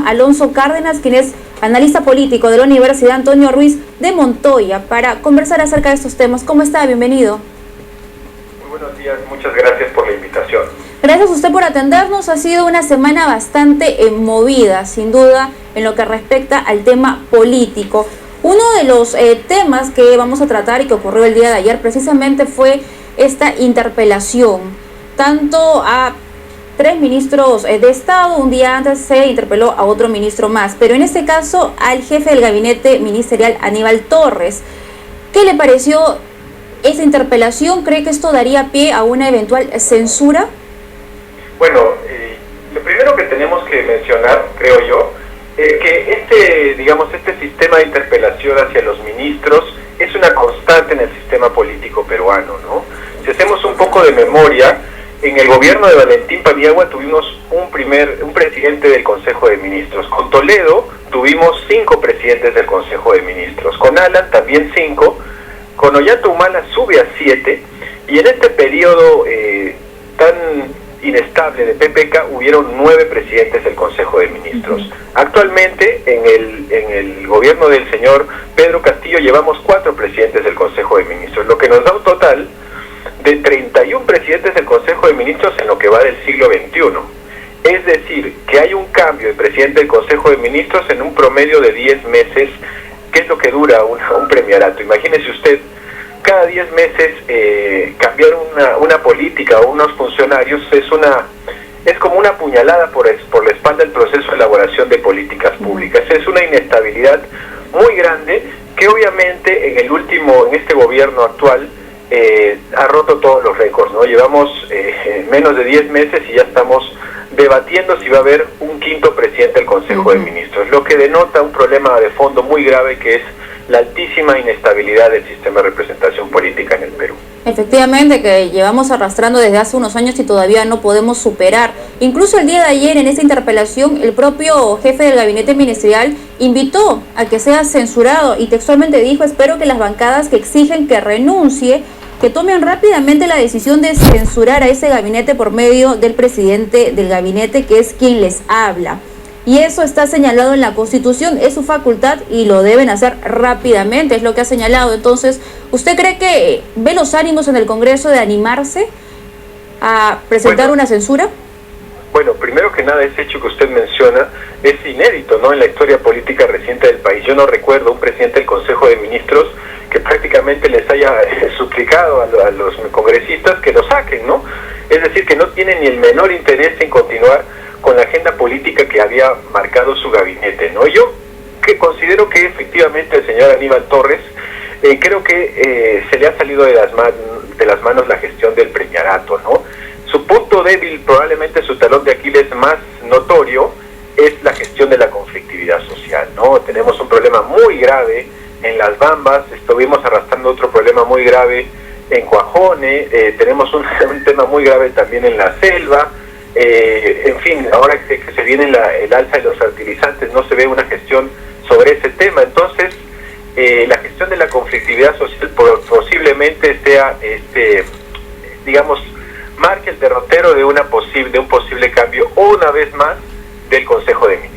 con Alonso Cárdenas, quien es analista político de la Universidad Antonio Ruiz de Montoya, para conversar acerca de estos temas. ¿Cómo está? Bienvenido. Muy buenos días, muchas gracias por la invitación. Gracias a usted por atendernos. Ha sido una semana bastante movida, sin duda, en lo que respecta al tema político. Uno de los temas que vamos a tratar y que ocurrió el día de ayer precisamente fue esta interpelación, tanto a 3 ministros de Estado. Un día antes se interpeló a otro ministro más, pero en este caso al jefe del gabinete ministerial, Aníbal Torres. ¿Qué le pareció esa interpelación? ¿Cree que esto daría pie a una eventual censura? Bueno, lo primero que tenemos que mencionar, creo yo, es que este sistema de interpelación hacia los ministros es una constante en el sistema político peruano, ¿no? Si hacemos un poco de memoria, en el gobierno de Valentín Paniagua tuvimos un presidente del Consejo de Ministros. Con Toledo tuvimos 5 presidentes del Consejo de Ministros. Con Alan también 5. Con Ollanta Humala sube a 7. Y en este periodo tan inestable de PPK hubieron 9 presidentes del Consejo de Ministros. Actualmente en el gobierno del señor Pedro Castillo llevamos 4 presidentes del Consejo de Ministros, lo que nos da un total de 31 presidentes del Consejo de Ministros en lo que va del siglo XXI. Es decir, que hay un cambio de presidente del Consejo de Ministros en un promedio de 10 meses, que es lo que dura un premierato. Imagínese usted, cada 10 meses cambiar una política o unos funcionarios es como una puñalada por la espalda del proceso de elaboración de políticas públicas. Es una inestabilidad muy grande que obviamente en este gobierno actual ha roto todos los récords, ¿no? Llevamos menos de 10 meses y ya estamos debatiendo si va a haber un 5º presidente del Consejo de Ministros, lo que denota un problema de fondo muy grave, que es la altísima inestabilidad del sistema de representación política en el Perú. Efectivamente, que llevamos arrastrando desde hace unos años y todavía no podemos superar. Incluso el día de ayer, en esta interpelación, el propio jefe del gabinete ministerial invitó a que sea censurado y textualmente dijo: espero que las bancadas que exigen que renuncie, que tomen rápidamente la decisión de censurar a ese gabinete por medio del presidente del gabinete, que es quien les habla. Y eso está señalado en la Constitución, es su facultad y lo deben hacer rápidamente, es lo que ha señalado. Entonces, ¿usted cree que ve los ánimos en el Congreso de animarse a presentar una censura? Bueno, primero que nada, ese hecho que usted menciona es inédito, ¿no?, en la historia política reciente del país. Yo no recuerdo un presidente del Consejo de Ministros que prácticamente les haya suplicado a los congresistas que lo saquen, ¿no? Es decir, que no tienen ni el menor interés en continuar con la agenda política que había marcado su gabinete, ¿no? Yo considero que efectivamente el señor Aníbal Torres, creo que se le ha salido de las manos la gestión del premierato, ¿no? Su punto débil, probablemente su talón de Aquiles más notorio, es la gestión de la conflictividad social, ¿no? Tenemos un problema muy grave en Las Bambas, estuvimos arrastrando otro problema muy grave en Cuajone, tenemos un tema muy grave también en la selva. En fin, ahora que se viene el alza de los fertilizantes, no se ve una gestión sobre ese tema. Entonces, la gestión de la conflictividad social posiblemente sea, marque el derrotero de un posible cambio, una vez más, del Consejo de Ministros.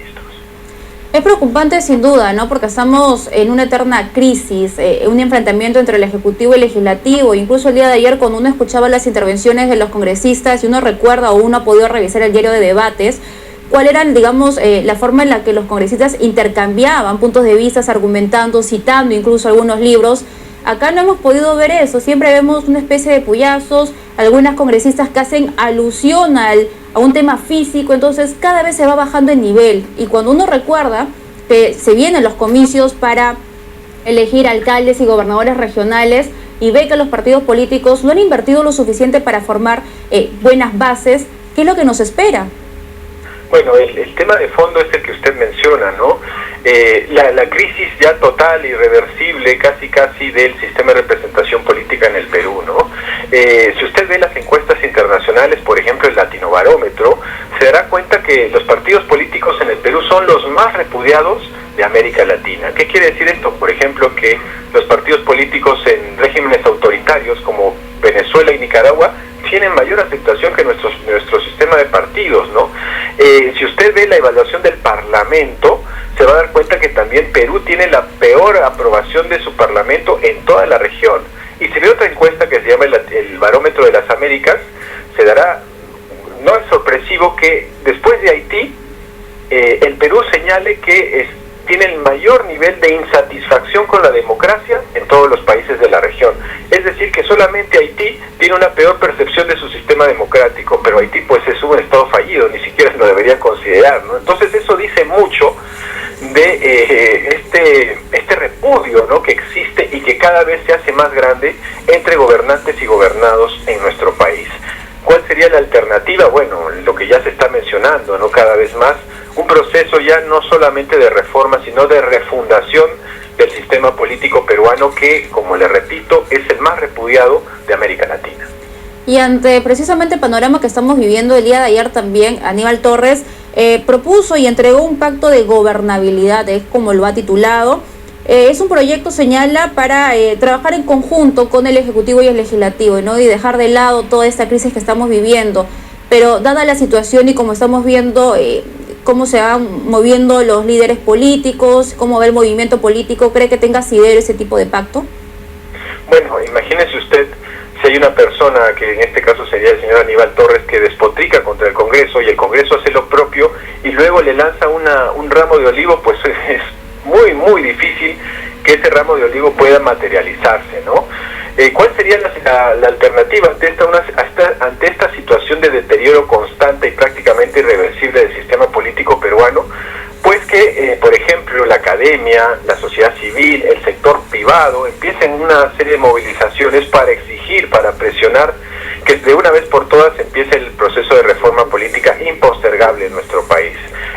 Es preocupante sin duda, ¿no? Porque estamos en una eterna crisis, un enfrentamiento entre el Ejecutivo y el Legislativo. Incluso el día de ayer, cuando uno escuchaba las intervenciones de los congresistas y uno recuerda o uno ha podido revisar el diario de debates, cuál era, la forma en la que los congresistas intercambiaban puntos de vista, argumentando, citando incluso algunos libros. Acá no hemos podido ver eso, siempre vemos una especie de puyazos, algunas congresistas que hacen alusión a un tema físico, entonces cada vez se va bajando el nivel. Y cuando uno recuerda que se vienen los comicios para elegir alcaldes y gobernadores regionales y ve que los partidos políticos no han invertido lo suficiente para formar buenas bases, ¿qué es lo que nos espera? Bueno, el tema de fondo es el que usted menciona, ¿no? La crisis ya total, irreversible, casi del sistema de representación política en el Perú, ¿no? Si usted ve las encuestas internacionales, por ejemplo el Latinobarómetro, se dará cuenta que los partidos políticos en el Perú son los más repudiados de América Latina. ¿Qué quiere decir esto? Por ejemplo, que los partidos políticos en regímenes autoritarios como Venezuela y Nicaragua tienen mayor aceptación que nuestro sistema de partidos, ¿no? Si usted ve la evaluación del Parlamento, se va a dar cuenta que también Perú tiene la peor aprobación de su Parlamento en toda la región. Y si ve otra encuesta que se llama el Barómetro de las Américas, se dará, no es sorpresivo que después de Haití, el Perú señale que tiene el mayor nivel de insatisfacción con la democracia en todos los países de la región. Es decir, que solamente Haití tiene una peor percepción de su sistema democrático, pero Haití pues es un estado fallido, ni siquiera lo deberían considerar, ¿no? Entonces eso dice mucho de este repudio, ¿no?, que existe y que cada vez se hace más grande entre gobernantes y gobernados en nuestro país. ¿Cuál sería la alternativa? Bueno, lo que ya se está mencionando, ¿no?, cada vez más, un proceso ya no solamente de reforma, sino de refundación del sistema político peruano que, como le repito, es el más repudiado de América Latina. Y ante precisamente el panorama que estamos viviendo, el día de ayer también Aníbal Torres propuso y entregó un pacto de gobernabilidad, es como lo ha titulado. Es un proyecto, señala, para trabajar en conjunto con el Ejecutivo y el Legislativo, ¿no?, y dejar de lado toda esta crisis que estamos viviendo. Pero dada la situación y como estamos viendo cómo se van moviendo los líderes políticos, cómo ve el movimiento político, ¿cree que tenga asidero ese tipo de pacto? Bueno, imagínese usted si hay una persona, que en este caso sería el señor Aníbal Torres, que despotrica contra el Congreso y el Congreso hace lo propio y luego le lanza un ramo de olivo, pues es muy, muy difícil que ese ramo de olivo pueda materializarse, ¿no? ¿Cuál sería la alternativa ante esta situación de deterioro constante y prácticamente irreversible del sistema político peruano? Pues que, por ejemplo, la academia, la sociedad civil, el sector privado empiecen una serie de movilizaciones para exigir, para presionar que de una vez por todas empiece el proceso de reforma política impostergable en nuestro país.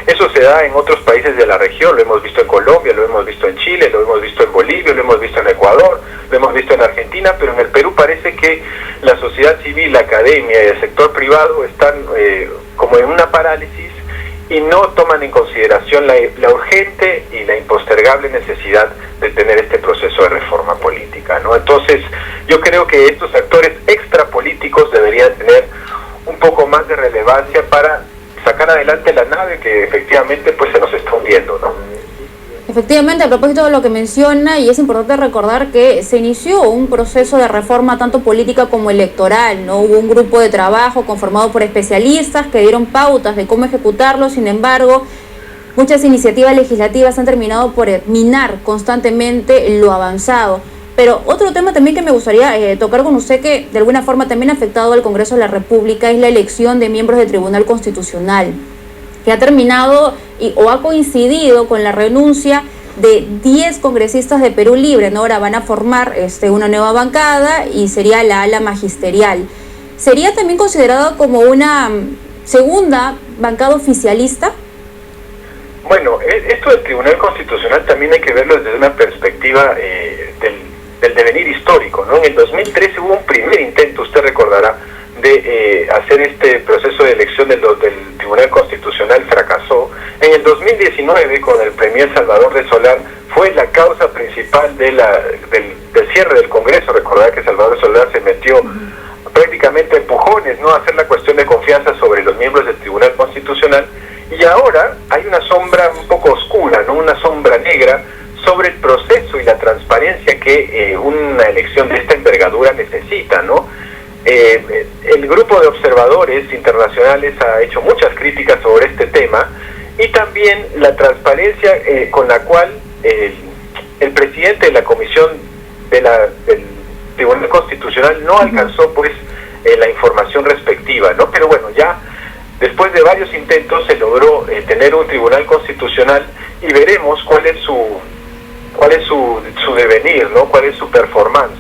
Eso se da en otros países de la región, lo hemos visto en Colombia, lo hemos visto en Chile, lo hemos visto en Bolivia, lo hemos visto en Ecuador, lo hemos visto en Argentina, pero en el Perú parece que la sociedad civil, la academia y el sector privado están como en una parálisis y no toman en consideración la urgente y la impostergable necesidad de tener este proceso de reforma política, ¿no? Entonces, yo creo que estos actores extrapolíticos deberían tener un poco más de relevancia para sacar adelante la nave que efectivamente pues se nos está hundiendo, ¿no? Efectivamente, a propósito de lo que menciona, y es importante recordar que se inició un proceso de reforma tanto política como electoral, ¿no? Hubo un grupo de trabajo conformado por especialistas que dieron pautas de cómo ejecutarlo. Sin embargo, muchas iniciativas legislativas han terminado por minar constantemente lo avanzado. Pero otro tema también que me gustaría tocar con usted, que de alguna forma también ha afectado al Congreso de la República, es la elección de miembros del Tribunal Constitucional, que ha terminado o ha coincidido con la renuncia de 10 congresistas de Perú Libre, ¿no? Ahora van a formar una nueva bancada y sería la ala magisterial. ¿Sería también considerado como una segunda bancada oficialista? Bueno, esto del Tribunal Constitucional también hay que verlo desde una perspectiva del devenir histórico, ¿no? En el 2013 hubo un primer intento, usted recordará, de hacer este proceso de elección del Tribunal Constitucional, fracasó. En el 2019, con el premier Salvador de Solá, fue la causa principal del cierre del Congreso. Recordar que Salvador de Solá se metió prácticamente a empujones, ¿no?, a hacer la cuestión de confianza sobre los miembros del Tribunal Constitucional, y ahora hay una sombra un poco oscura, ¿no?, una sombra negra sobre el proceso y la transparencia que una elección de esta envergadura necesita, ¿no? El grupo de observadores internacionales ha hecho muchas críticas sobre este tema, y también la transparencia con la cual el presidente de la comisión del Tribunal Constitucional no alcanzó pues la información respectiva, ¿no? Pero bueno, ya después de varios intentos se logró tener un Tribunal Constitucional, y veremos cuál es su devenir, ¿no?, cuál es su performance.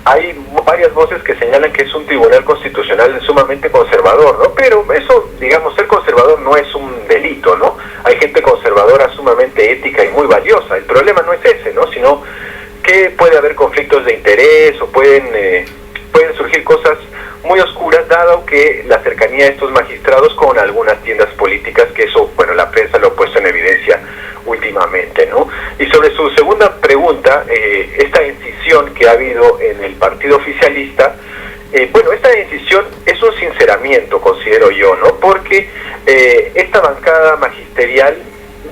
Hay varias voces que señalan que es un Tribunal Constitucional sumamente conservador, ¿no? Pero eso, digamos, ser conservador no es un delito, ¿no? Hay gente conservadora sumamente ética y muy valiosa. El problema no es ese, ¿no?, sino que puede haber conflictos de interés o pueden surgir cosas muy oscuras, dado que la cercanía de estos magistrados con algunas tiendas políticas, que eso, bueno, la prensa lo ha puesto en evidencia últimamente, ¿no? Y sobre su segunda pregunta, esta incisión que ha habido en el partido oficialista, bueno, esta decisión es un sinceramiento, considero yo, ¿no? Porque esta bancada magisterial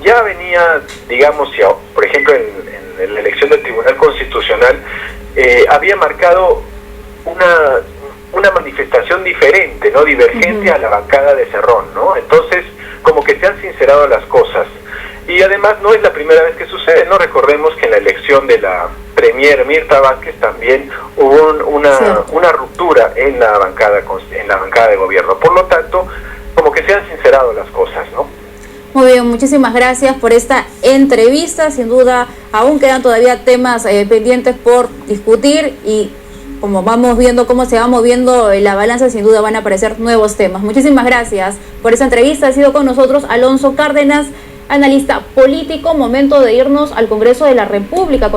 ya venía, digamos, por ejemplo, en la elección del Tribunal Constitucional, había marcado una manifestación diferente, ¿no? Divergente a la bancada de Cerrón, ¿no? Entonces, como que se han sincerado las cosas. Y además no es la primera vez que sucede, ¿no? Recordemos que en la elección de la premier Mirta Vázquez también hubo una ruptura en la bancada de gobierno. Por lo tanto, como que se han sincerado las cosas, ¿no? Muy bien, muchísimas gracias por esta entrevista. Sin duda, aún quedan todavía temas pendientes por discutir y como vamos viendo cómo se va moviendo la balanza, sin duda van a aparecer nuevos temas. Muchísimas gracias por esta entrevista. Ha sido con nosotros Alonso Cárdenas, analista político. Momento de irnos al Congreso de la República.